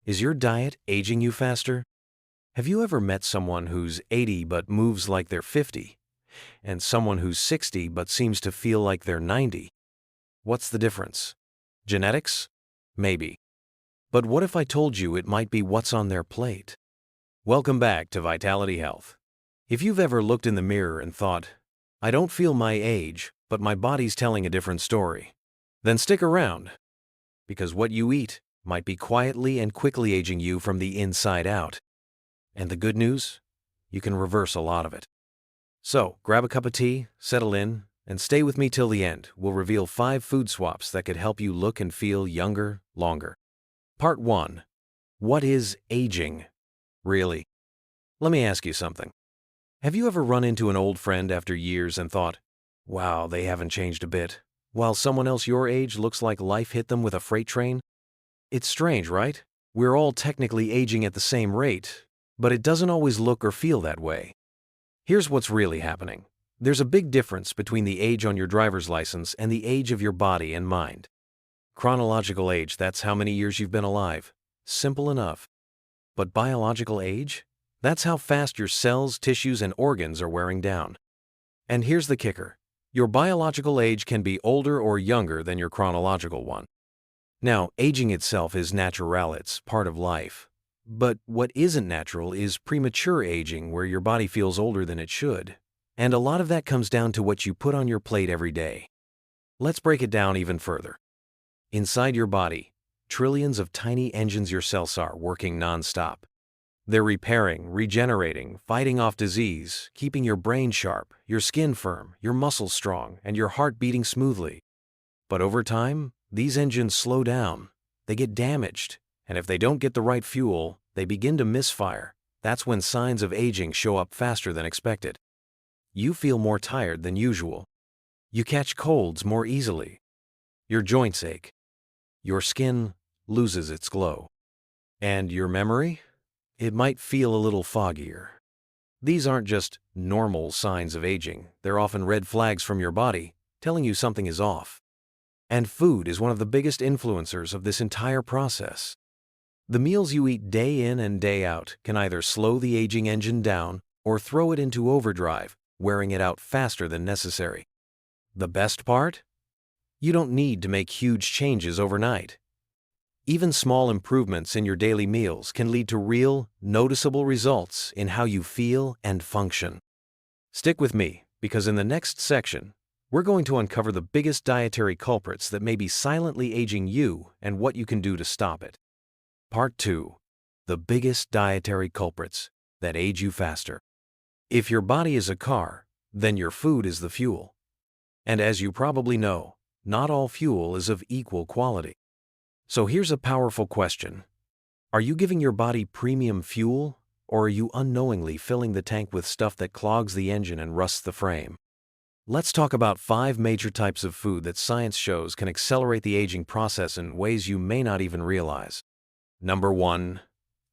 Is your diet aging you faster? Have you ever met someone who's 80 but moves like they're 50, and someone who's 60 but seems to feel like they're 90? What's the difference? Genetics? Maybe. But what if I told you it might be what's on their plate? Welcome back to Vitality Health. If you've ever looked in the mirror and thought, I don't feel my age, but my body's telling a different story, then stick around, because what you eat might be quietly and quickly aging you from the inside out. And the good news? You can reverse a lot of it. So, grab a cup of tea, settle in, and stay with me till the end. We'll reveal 5 food swaps that could help you look and feel younger, longer. Part 1. What is aging? Really? Let me ask you something. Have you ever run into an old friend after years and thought, wow, they haven't changed a bit, while someone else your age looks like life hit them with a freight train? It's strange, right? We're all technically aging at the same rate, but it doesn't always look or feel that way. Here's what's really happening. There's a big difference between the age on your driver's license and the age of your body and mind. Chronological age, that's how many years you've been alive. Simple enough. But biological age? That's how fast your cells, tissues, and organs are wearing down. And here's the kicker. Your biological age can be older or younger than your chronological one. Now, aging itself is natural, it's part of life. But what isn't natural is premature aging, where your body feels older than it should. And a lot of that comes down to what you put on your plate every day. Let's break it down even further. Inside your body, trillions of tiny engines your cells are working non-stop. They're repairing, regenerating, fighting off disease, keeping your brain sharp, your skin firm, your muscles strong, and your heart beating smoothly. But over time, these engines slow down, they get damaged, and if they don't get the right fuel, they begin to misfire. That's when signs of aging show up faster than expected. You feel more tired than usual. You catch colds more easily. Your joints ache. Your skin loses its glow. And your memory? It might feel a little foggier. These aren't just normal signs of aging. They're often red flags from your body telling you something is off. And food is one of the biggest influencers of this entire process. The meals you eat day in and day out can either slow the aging engine down or throw it into overdrive, wearing it out faster than necessary. The best part? You don't need to make huge changes overnight. Even small improvements in your daily meals can lead to real, noticeable results in how you feel and function. Stick with me, because in the next section, we're going to uncover the biggest dietary culprits that may be silently aging you and what you can do to stop it. Part 2. The biggest dietary culprits that age you faster. If your body is a car, then your food is the fuel. And as you probably know, not all fuel is of equal quality. So here's a powerful question. Are you giving your body premium fuel, or are you unknowingly filling the tank with stuff that clogs the engine and rusts the frame? Let's talk about 5 major types of food that science shows can accelerate the aging process in ways you may not even realize. Number 1.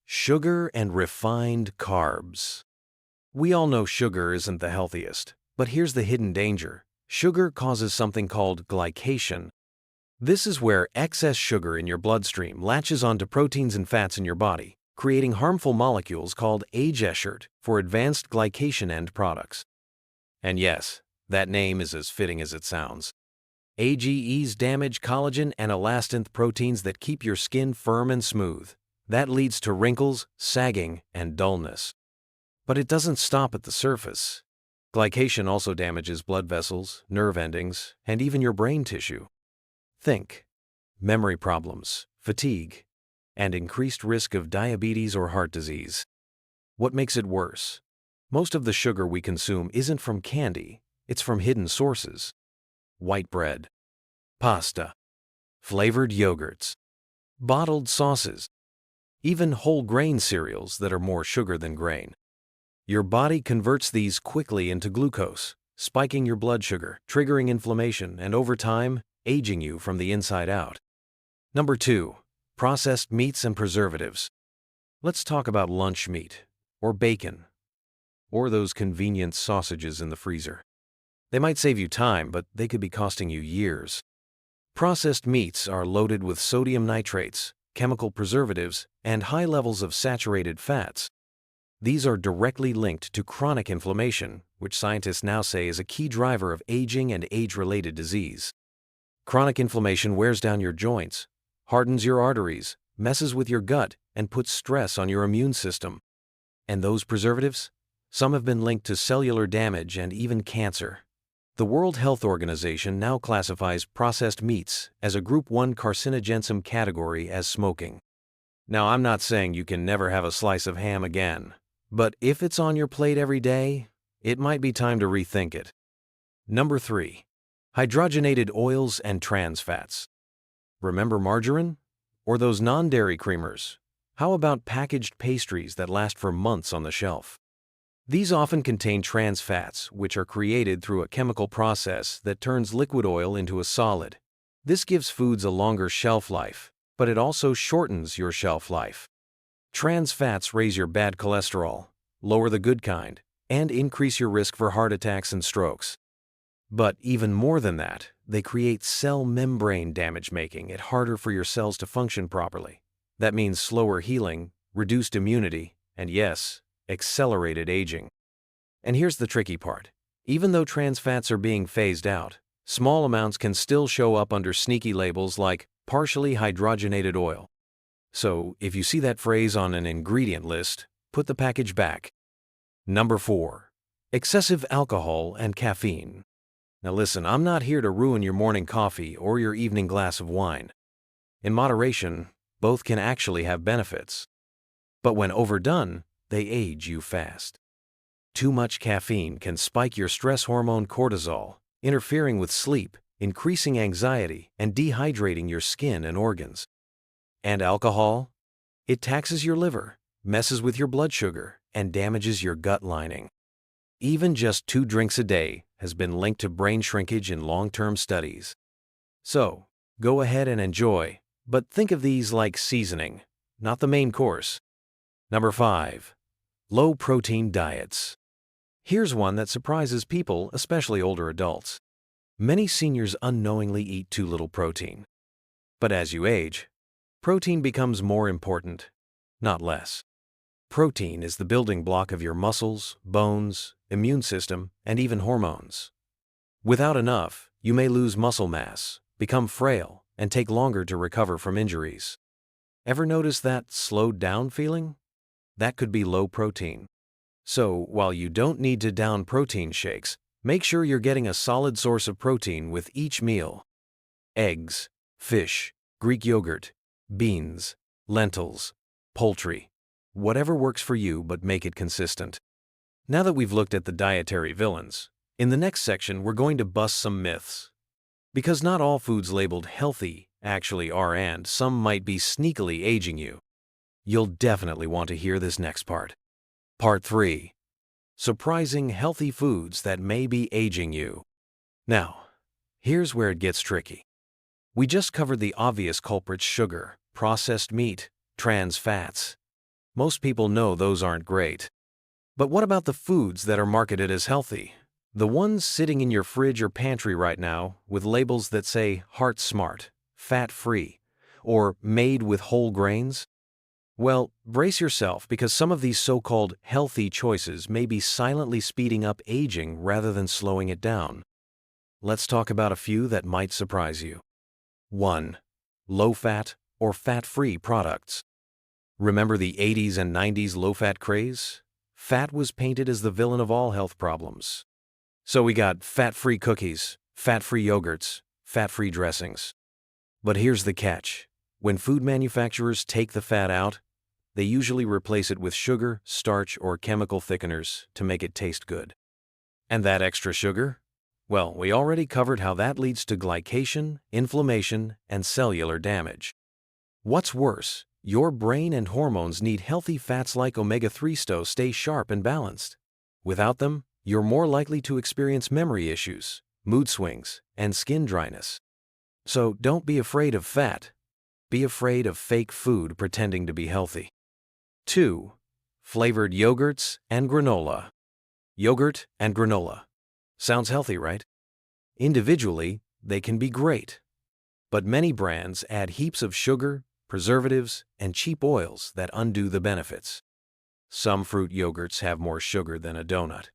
Sugar and refined carbs. We all know sugar isn't the healthiest, but here's the hidden danger. Sugar causes something called glycation. This is where excess sugar in your bloodstream latches onto proteins and fats in your body, creating harmful molecules called AGE for advanced glycation end products. And yes, that name is as fitting as it sounds. AGEs damage collagen and elastin proteins that keep your skin firm and smooth. That leads to wrinkles, sagging, and dullness. But it doesn't stop at the surface. Glycation also damages blood vessels, nerve endings, and even your brain tissue. Think memory problems, fatigue, and increased risk of diabetes or heart disease. What makes it worse? Most of the sugar we consume isn't from candy, it's from hidden sources. White bread, pasta, flavored yogurts, bottled sauces, even whole grain cereals that are more sugar than grain. Your body converts these quickly into glucose, spiking your blood sugar, triggering inflammation, and over time, aging you from the inside out. Number 2. Processed meats and preservatives. Let's talk about lunch meat, or bacon, or those convenient sausages in the freezer. They might save you time, but they could be costing you years. Processed meats are loaded with sodium nitrates, chemical preservatives, and high levels of saturated fats. These are directly linked to chronic inflammation, which scientists now say is a key driver of aging and age-related disease. Chronic inflammation wears down your joints, hardens your arteries, messes with your gut, and puts stress on your immune system. And those preservatives? Some have been linked to cellular damage and even cancer. The World Health Organization now classifies processed meats as a Group 1 carcinogen category as smoking. Now, I'm not saying you can never have a slice of ham again, but if it's on your plate every day, it might be time to rethink it. Number 3. Hydrogenated oils and trans fats. Remember margarine? Or those non-dairy creamers? How about packaged pastries that last for months on the shelf? These often contain trans fats, which are created through a chemical process that turns liquid oil into a solid. This gives foods a longer shelf life, but it also shortens your shelf life. Trans fats raise your bad cholesterol, lower the good kind, and increase your risk for heart attacks and strokes. But even more than that, they create cell membrane damage, making it harder for your cells to function properly. That means slower healing, reduced immunity, and yes, accelerated aging. And here's the tricky part. Even though trans fats are being phased out, small amounts can still show up under sneaky labels like partially hydrogenated oil. So, if you see that phrase on an ingredient list, put the package back. Number 4. Excessive alcohol and caffeine. Now listen, I'm not here to ruin your morning coffee or your evening glass of wine. In moderation, both can actually have benefits. But when overdone, they age you fast. Too much caffeine can spike your stress hormone cortisol, interfering with sleep, increasing anxiety, and dehydrating your skin and organs. And alcohol? It taxes your liver, messes with your blood sugar, and damages your gut lining. Even just 2 drinks a day has been linked to brain shrinkage in long-term studies. So, go ahead and enjoy, but think of these like seasoning, not the main course. Number 5. Low-protein diets. Here's one that surprises people, especially older adults. Many seniors unknowingly eat too little protein. But as you age, protein becomes more important, not less. Protein is the building block of your muscles, bones, immune system, and even hormones. Without enough, you may lose muscle mass, become frail, and take longer to recover from injuries. Ever notice that slowed down feeling? That could be low protein. So, while you don't need to down protein shakes, make sure you're getting a solid source of protein with each meal. Eggs, fish, Greek yogurt, beans, lentils, poultry. Whatever works for you, but make it consistent. Now that we've looked at the dietary villains, in the next section we're going to bust some myths. Because not all foods labeled healthy actually are, and some might be sneakily aging you. You'll definitely want to hear this next part. Part 3. Surprising healthy foods that may be aging you. Now, here's where it gets tricky. We just covered the obvious culprits: sugar, processed meat, trans fats. Most people know those aren't great. But what about the foods that are marketed as healthy? The ones sitting in your fridge or pantry right now with labels that say Heart Smart, fat-free, or made with whole grains? Well, brace yourself, because some of these so-called healthy choices may be silently speeding up aging rather than slowing it down. Let's talk about a few that might surprise you. 1. Low-fat or fat-free products. Remember the 80s and 90s low-fat craze? Fat was painted as the villain of all health problems. So we got fat-free cookies, fat-free yogurts, fat-free dressings. But here's the catch. When food manufacturers take the fat out, they usually replace it with sugar, starch, or chemical thickeners to make it taste good. And that extra sugar? Well, we already covered how that leads to glycation, inflammation, and cellular damage. What's worse, your brain and hormones need healthy fats like omega-3 to stay sharp and balanced. Without them, you're more likely to experience memory issues, mood swings, and skin dryness. So don't be afraid of fat. Be afraid of fake food pretending to be healthy. 2. Flavored yogurts and granola. Yogurt and granola. Sounds healthy, right? Individually, they can be great. But many brands add heaps of sugar, preservatives, and cheap oils that undo the benefits. Some fruit yogurts have more sugar than a donut.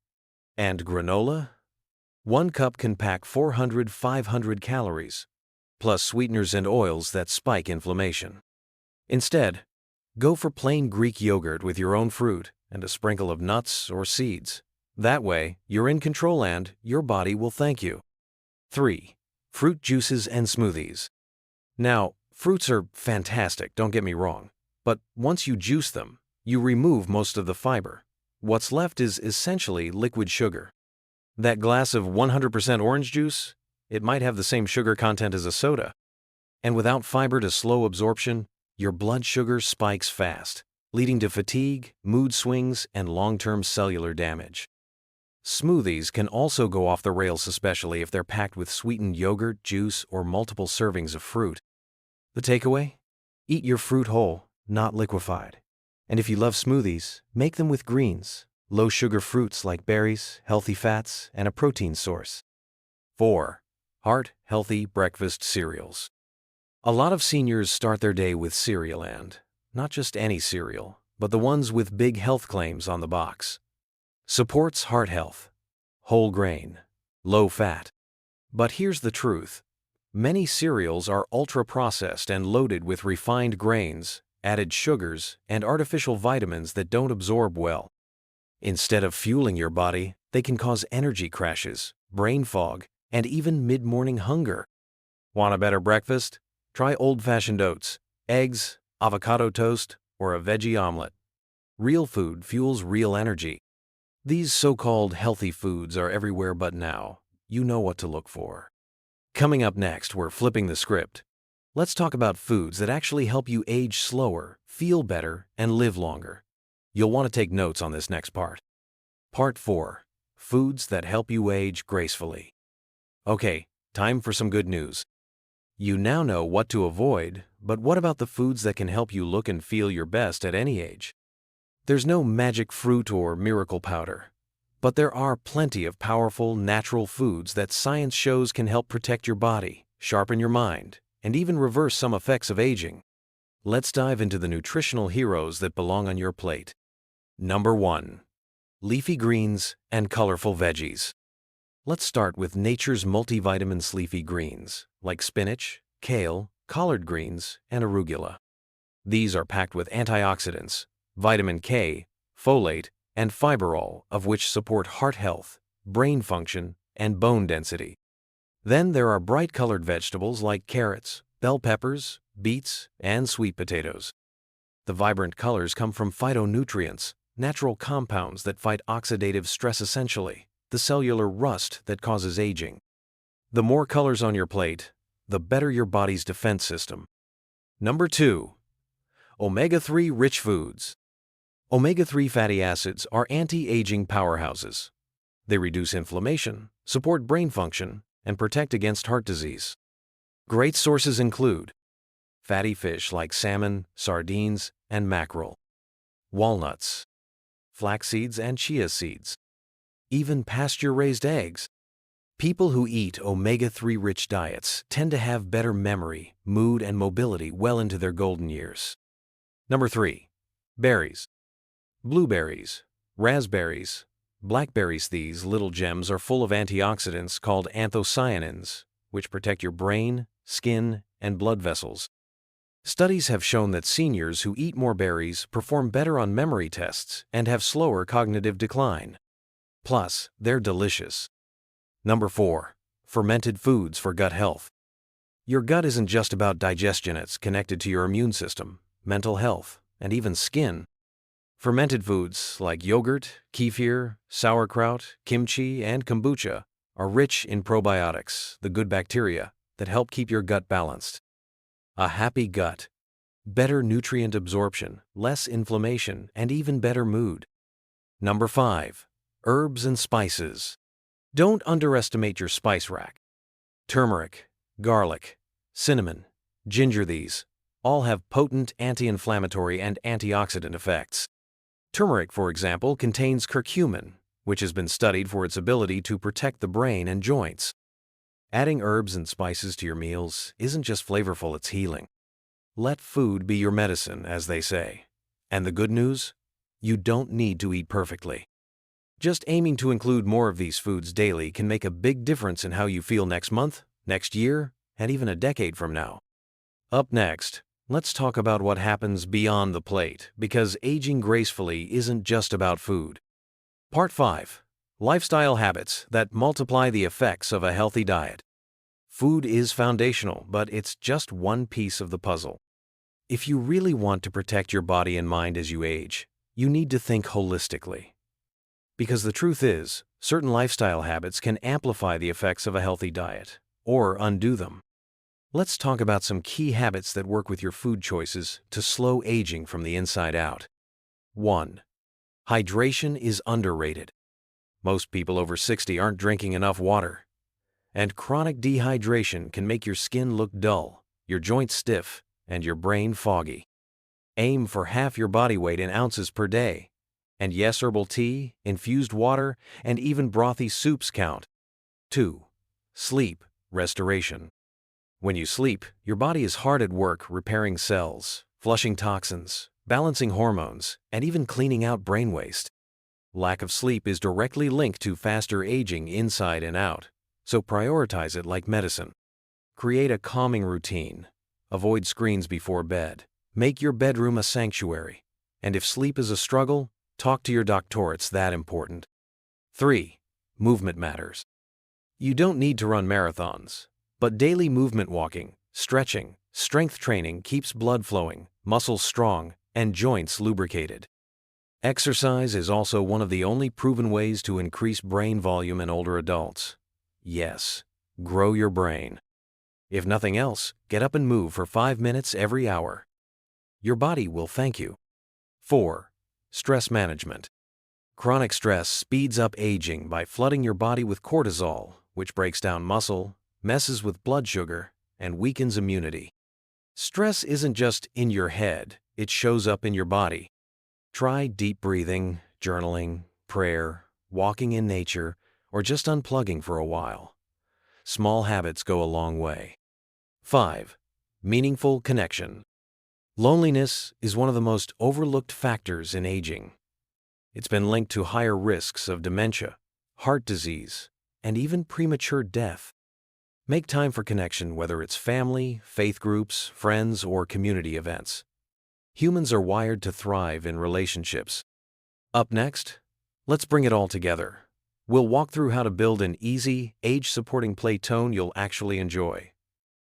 And granola? One cup can pack 400–500 calories, plus sweeteners and oils that spike inflammation. Instead, go for plain Greek yogurt with your own fruit and a sprinkle of nuts or seeds. That way, you're in control and your body will thank you. 3. Fruit juices and smoothies. Now, fruits are fantastic, don't get me wrong, but once you juice them, you remove most of the fiber. What's left is essentially liquid sugar. That glass of 100% orange juice, it might have the same sugar content as a soda. And without fiber to slow absorption, your blood sugar spikes fast, leading to fatigue, mood swings, and long-term cellular damage. Smoothies can also go off the rails, especially if they're packed with sweetened yogurt, juice, or multiple servings of fruit. The takeaway? Eat your fruit whole, not liquefied. And if you love smoothies, make them with greens, low-sugar fruits like berries, healthy fats, and a protein source. 4. Heart-healthy breakfast cereals. A lot of seniors start their day with cereal, and not just any cereal, but the ones with big health claims on the box. Supports heart health, whole grain, low fat. But here's the truth. Many cereals are ultra-processed and loaded with refined grains, added sugars, and artificial vitamins that don't absorb well. Instead of fueling your body, they can cause energy crashes, brain fog, and even mid-morning hunger. Want a better breakfast? Try old-fashioned oats, eggs, avocado toast, or a veggie omelet. Real food fuels real energy. These so-called healthy foods are everywhere, but now you know what to look for. Coming up next, we're flipping the script. Let's talk about foods that actually help you age slower, feel better, and live longer. You'll want to take notes on this next part. Part 4. Foods that help you age gracefully. Okay, time for some good news. You now know what to avoid, but what about the foods that can help you look and feel your best at any age? There's no magic fruit or miracle powder, but there are plenty of powerful, natural foods that science shows can help protect your body, sharpen your mind, and even reverse some effects of aging. Let's dive into the nutritional heroes that belong on your plate. Number 1. Leafy greens and colorful veggies. Let's start with nature's multivitamin leafy greens, like spinach, kale, collard greens, and arugula. These are packed with antioxidants, vitamin K, folate, and fiberol, of which support heart health, brain function, and bone density. Then there are bright-colored vegetables like carrots, bell peppers, beets, and sweet potatoes. The vibrant colors come from phytonutrients, natural compounds that fight oxidative stress, essentially the cellular rust that causes aging. The more colors on your plate, the better your body's defense system. Number 2. Omega-3 rich foods. Omega-3 fatty acids are anti-aging powerhouses. They reduce inflammation, support brain function, and protect against heart disease. Great sources include fatty fish like salmon, sardines, and mackerel, walnuts, flax seeds and chia seeds, even pasture-raised eggs. People who eat omega-3 rich diets tend to have better memory, mood, and mobility well into their golden years. Number 3. Berries. Blueberries, raspberries, blackberries. These little gems are full of antioxidants called anthocyanins, which protect your brain, skin, and blood vessels. Studies have shown that seniors who eat more berries perform better on memory tests and have slower cognitive decline. Plus, they're delicious. Number 4. Fermented foods for gut health. Your gut isn't just about digestion, it's connected to your immune system, mental health, and even skin. Fermented foods like yogurt, kefir, sauerkraut, kimchi, and kombucha are rich in probiotics, the good bacteria that help keep your gut balanced. A happy gut, better nutrient absorption, less inflammation, and even better mood. Number 5. Herbs and spices. Don't underestimate your spice rack. Turmeric, garlic, cinnamon, ginger, these all have potent anti-inflammatory and antioxidant effects. Turmeric, for example, contains curcumin, which has been studied for its ability to protect the brain and joints. Adding herbs and spices to your meals isn't just flavorful, it's healing. Let food be your medicine, as they say. And the good news? You don't need to eat perfectly. Just aiming to include more of these foods daily can make a big difference in how you feel next month, next year, and even a decade from now. Up next, let's talk about what happens beyond the plate, because aging gracefully isn't just about food. Part 5. Lifestyle habits that multiply the effects of a healthy diet. Food is foundational, but it's just one piece of the puzzle. If you really want to protect your body and mind as you age, you need to think holistically. Because the truth is, certain lifestyle habits can amplify the effects of a healthy diet, or undo them. Let's talk about some key habits that work with your food choices to slow aging from the inside out. 1. Hydration is underrated. Most people over 60 aren't drinking enough water. And chronic dehydration can make your skin look dull, your joints stiff, and your brain foggy. Aim for half your body weight in ounces per day. And yes, herbal tea, infused water, and even brothy soups count. 2. Sleep restoration. When you sleep, your body is hard at work repairing cells, flushing toxins, balancing hormones, and even cleaning out brain waste. Lack of sleep is directly linked to faster aging inside and out, so prioritize it like medicine. Create a calming routine. Avoid screens before bed. Make your bedroom a sanctuary. And if sleep is a struggle, talk to your doctor, it's that important. 3. Movement matters. You don't need to run marathons, but daily movement walking, stretching, strength training keeps blood flowing, muscles strong, and joints lubricated. Exercise is also one of the only proven ways to increase brain volume in older adults. Yes, grow your brain. If nothing else, get up and move for 5 minutes every hour. Your body will thank you. 4. Stress management. Chronic stress speeds up aging by flooding your body with cortisol, which breaks down muscle, messes with blood sugar, and weakens immunity. Stress isn't just in your head, it shows up in your body. Try deep breathing, journaling, prayer, walking in nature, or just unplugging for a while. Small habits go a long way. 5. Meaningful connection. Loneliness is one of the most overlooked factors in aging. It's been linked to higher risks of dementia, heart disease, and even premature death. Make time for connection, whether it's family, faith groups, friends, or community events. Humans are wired to thrive in relationships. Up next, let's bring it all together. We'll walk through how to build an easy, age-supporting plate tone you'll actually enjoy.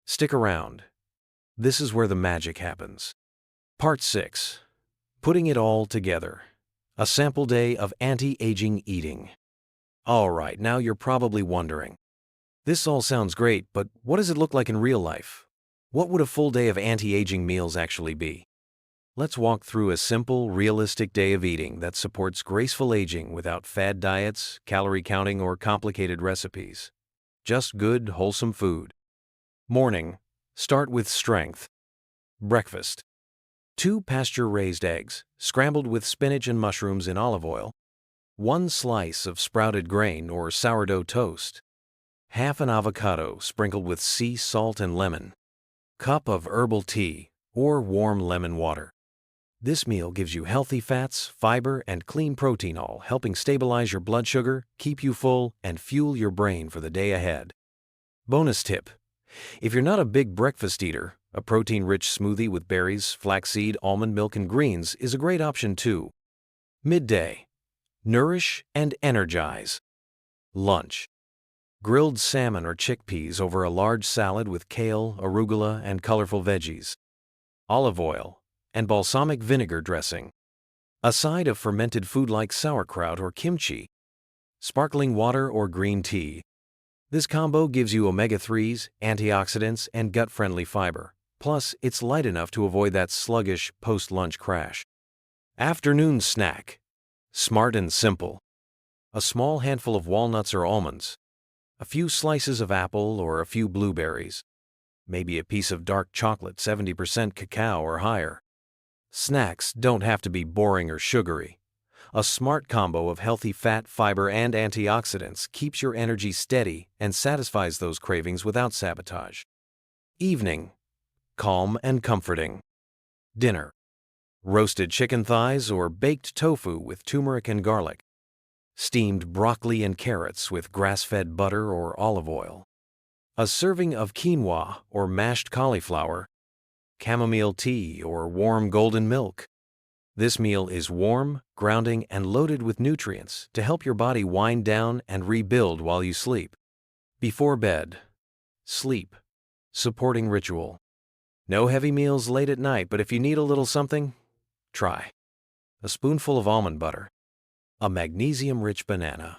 Stick around. This is where the magic happens. Part 6. Putting it all together. A sample day of anti-aging eating. All right, now you're probably wondering, this all sounds great, but what does it look like in real life? What would a full day of anti-aging meals actually be? Let's walk through a simple, realistic day of eating that supports graceful aging without fad diets, calorie counting, or complicated recipes. Just good, wholesome food. Morning. Start with strength. Breakfast. 2 pasture-raised eggs, scrambled with spinach and mushrooms in olive oil. 1 slice of sprouted grain or sourdough toast. Half an avocado sprinkled with sea salt and lemon. Cup of herbal tea or warm lemon water. This meal gives you healthy fats, fiber, and clean protein, all helping stabilize your blood sugar, keep you full, and fuel your brain for the day ahead. Bonus tip. If you're not a big breakfast eater, a protein-rich smoothie with berries, flaxseed, almond milk, and greens is a great option too. Midday. Nourish and energize. Lunch. Grilled salmon or chickpeas over a large salad with kale, arugula, and colorful veggies. Olive oil and balsamic vinegar dressing. A side of fermented food like sauerkraut or kimchi. Sparkling water or green tea. This combo gives you omega-3s, antioxidants, and gut-friendly fiber. Plus, it's light enough to avoid that sluggish post-lunch crash. Afternoon snack. Smart and simple. A small handful of walnuts or almonds. A few slices of apple or a few blueberries. Maybe a piece of dark chocolate, 70% cacao or higher. Snacks don't have to be boring or sugary. A smart combo of healthy fat, fiber, and antioxidants keeps your energy steady and satisfies those cravings without sabotage. Evening. calm and comforting. Dinner: roasted chicken thighs or baked tofu with turmeric and garlic. Steamed broccoli and carrots with grass-fed butter or olive oil. A serving of quinoa or mashed cauliflower. Chamomile tea or warm golden milk. This meal is warm, grounding, and loaded with nutrients to help your body wind down and rebuild while you sleep. Before bed: sleep, supporting ritual. No heavy meals late at night, but if you need a little something, try a spoonful of almond butter, a magnesium-rich banana,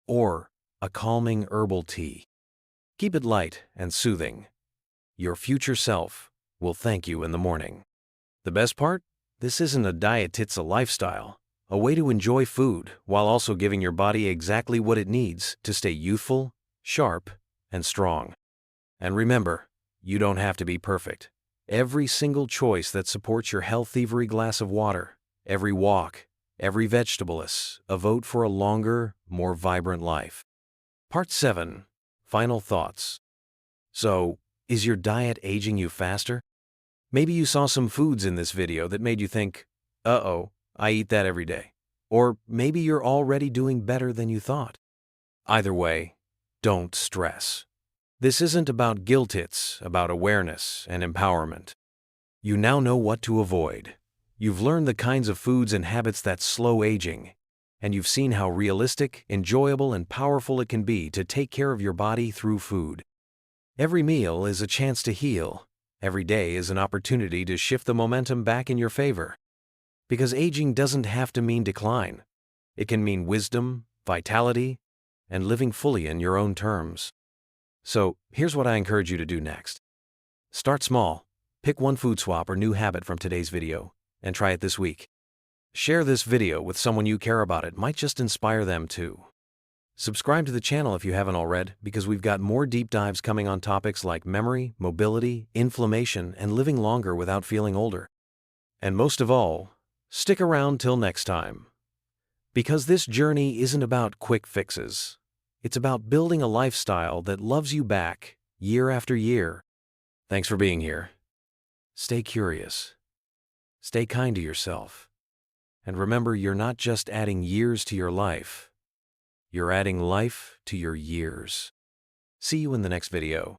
or a calming herbal tea. Keep it light and soothing. Your future self will thank you in the morning. The best part? This isn't a diet, it's a lifestyle, a way to enjoy food while also giving your body exactly what it needs to stay youthful, sharp, and strong. And remember, you don't have to be perfect. Every single choice that supports your health, every glass of water, every walk, every vegetable is a vote for a longer, more vibrant life. Part 7. Final thoughts. So, is your diet aging you faster? Maybe you saw some foods in this video that made you think, uh-oh, I eat that every day. Or maybe you're already doing better than you thought. Either way, don't stress. This isn't about guilt, it's about awareness and empowerment. You now know what to avoid. You've learned the kinds of foods and habits that slow aging, and you've seen how realistic, enjoyable, and powerful it can be to take care of your body through food. Every meal is a chance to heal. Every day is an opportunity to shift the momentum back in your favor. Because aging doesn't have to mean decline. It can mean wisdom, vitality, and living fully in your own terms. So, here's what I encourage you to do next. Start small. Pick one food swap or new habit from today's video, and try it this week. Share this video with someone you care about. It might just inspire them too. Subscribe to the channel if you haven't already, because we've got more deep dives coming on topics like memory, mobility, inflammation, and living longer without feeling older. And most of all, stick around till next time. Because this journey isn't about quick fixes. It's about building a lifestyle that loves you back, year after year. Thanks for being here. Stay curious. Stay kind to yourself. And remember, you're not just adding years to your life. You're adding life to your years. See you in the next video.